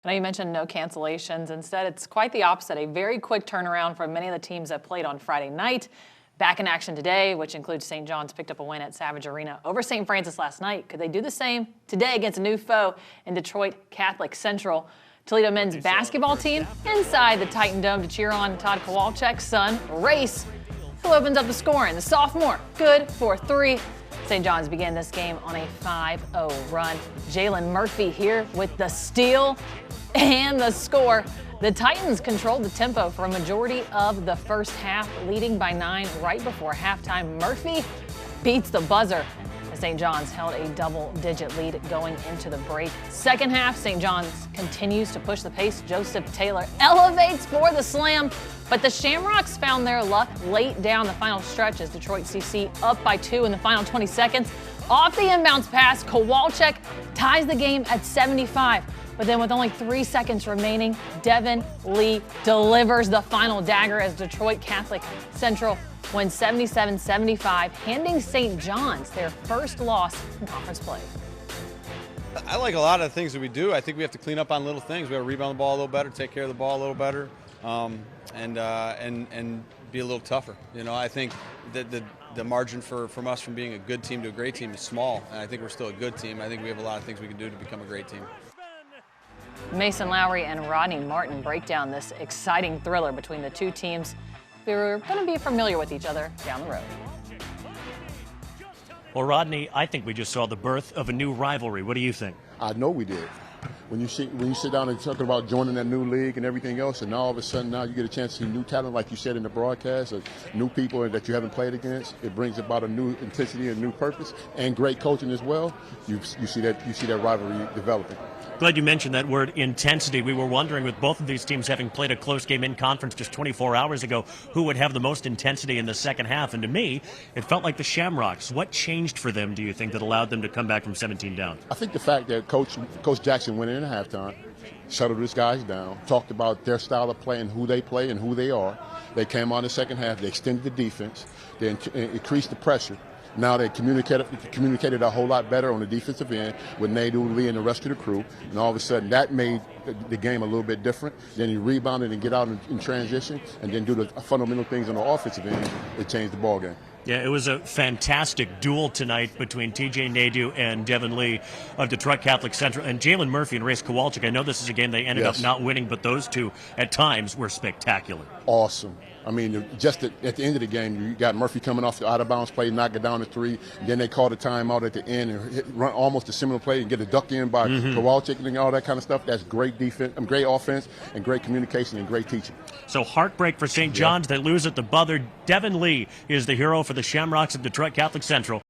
I know you mentioned no cancellations. Instead, it's quite the opposite. A very quick turnaround for many of the teams that played on Friday night. Back in action today, which includes St. John's picked up a win at Savage Arena over St. Francis last night. Could they do the same today against a new foe in Detroit Catholic Central? Toledo men's basketball team inside the Titan Dome to cheer on Todd Kowalczyk's son, Race, who opens up the scoring. The sophomore, good for three. St. John's began this game on a 5-0 run. Jalen Murphy here with the steal and the score. The Titans controlled the tempo for a majority of the first half, leading by 9 right before halftime. Murphy beats the buzzer as St. John's held a double-digit lead going into the break. Second half, St. John's continues to push the pace. Joseph Taylor elevates for the slam, but the Shamrocks found their luck late down the final stretch as Detroit CC up by 2 in the final 20 seconds. Off the inbounds pass, Kowalczyk ties the game at 75. But then with only 3 seconds remaining, Devin Lee delivers the final dagger as Detroit Catholic Central wins 77-75, handing St. John's their first loss in conference play. I like a lot of the things that we do. I think we have to clean up on little things. We have to rebound the ball a little better, take care of the ball a little better, and be a little tougher. You know, I think that the margin from us from being a good team to a great team is small, and I think we're still a good team. I think we have a lot of things we can do to become a great team. Mason Lowry and Rodney Martin break down this exciting thriller between the two teams who are going to be familiar with each other down the road. Well, Rodney, I think we just saw the birth of a new rivalry. What do you think? I know we did. When you sit down and talk about joining that new league and everything else, and all of a sudden now you get a chance to see new talent, like you said in the broadcast, or new people that you haven't played against, it brings about a new intensity and new purpose, and great coaching as well. You see that rivalry developing. Glad you mentioned that word, intensity. We were wondering, with both of these teams having played a close game in conference just 24 hours ago, who would have the most intensity in the second half. And to me, it felt like the Shamrocks. What changed for them, do you think, that allowed them to come back from 17 down? I think the fact that Coach Jackson went in at halftime, shuttled his guys down, talked about their style of play and who they play and who they are. They came on in the second half. They extended the defense. They increased the pressure. Now they communicated a whole lot better on the defensive end with Nadeau, Lee, and the rest of the crew. And all of a sudden, that made the game a little bit different. Then you rebounded and get out in transition, and then do the fundamental things on the offensive end. It changed the ball game. Yeah, it was a fantastic duel tonight between T.J. Nadeau and Devin Lee of Detroit Catholic Central, and Jalen Murphy and Race Kowalczyk. I know this is a game they ended up not winning, but those two at times were spectacular. Awesome. I mean, just at the end of the game, you got Murphy coming off the out-of-bounds play, knock it down to 3. Then they called a timeout at the end and run almost a similar play and get a duck in by Kowalczyk and all that kind of stuff. That's great defense, great offense, and great communication and great teaching. So heartbreak for St. John's. They lose at the buzzer. Devin Lee is the hero for the Shamrocks of Detroit Catholic Central.